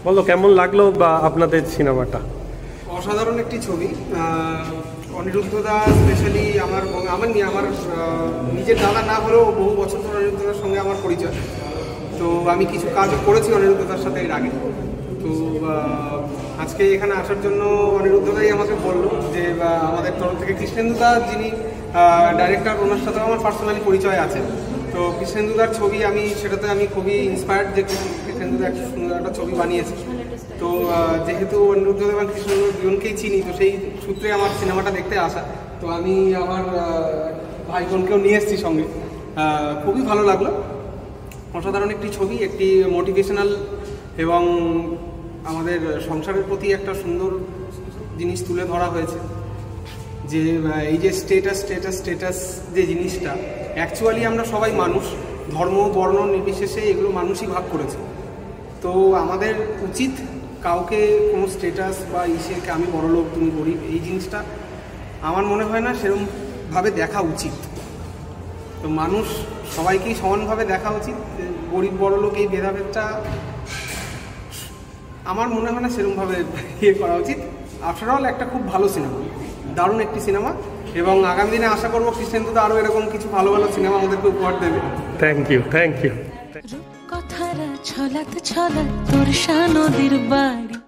বলো কেমন লাগলো বা আপনাদের সিনেমাটা? অসাধারণ একটি ছবি। অনিরুদ্ধ দা স্পেশালি আমার নিজের দাদা না হলেও বহু বছর ধরে অনিরুদ্ধ দার সঙ্গে আমার পরিচয়। তো আমি কিছু কাজও করেছি অনিরুদ্ধ দার সাথে এর আগে। তো আজকে এখানে আসার জন্য অনিরুদ্ধ দাই আমাকে বললো যে আমাদের তরফ থেকে কৃষ্ণেন্দু দা যিনি ডাইরেক্টর, ওনার সাথেও আমার পার্সোনালি পরিচয় আছে। তো কৃষ্ণেন্দু দার ছবি সেটাতে আমি খুবই ইন্সপায়ার্ড যে কৃষ্ণেন্দু দা একটা সুন্দর একটা ছবি বানিয়েছে। তো যেহেতু অনিরুদ্ধ এবং কৃষ্ণেন্দু দুজনকেই চিনি, তো সেই সূত্রে আমার সিনেমাটা দেখতে আসা। তো আমি আমার ভাই বোনকেও নিয়ে এসেছি সঙ্গে। খুবই ভালো লাগলো। অসাধারণ একটি ছবি, একটি মোটিভেশনাল এবং আমাদের সংসারের প্রতি একটা সুন্দর জিনিস তুলে ধরা হয়েছে। যে এই যে স্টেটাস যে জিনিসটা, অ্যাকচুয়ালি আমরা সবাই মানুষ, ধর্ম বর্ণ নির্বিশেষে এগুলো মানুষই ভাগ করেছে। তো আমাদের উচিত কাউকে কোনো স্টেটাস বা ইসেকে আমি বড়লোক তুমি গরিব, এই জিনিসটা আমার মনে হয় না সেরকমভাবে দেখা উচিত। তো মানুষ সবাইকেই সমানভাবে দেখা উচিত। গরিব বড়লোক এই ভেদাভেদটা আমার মনে হয় না সেরকমভাবে করা উচিত। আফটার অল একটা খুব ভালো সিনেমা, দারুণ একটি সিনেমা, এবং আগামী দিনে আশা করবো কৃষ্ণেন্দু দা আরও এরকম কিছু ভালো ভালো সিনেমা আমাদেরকে উপহার দেবে। Thank you. কথারা ছলাত ছলাত তোর নদীর বাড়ি।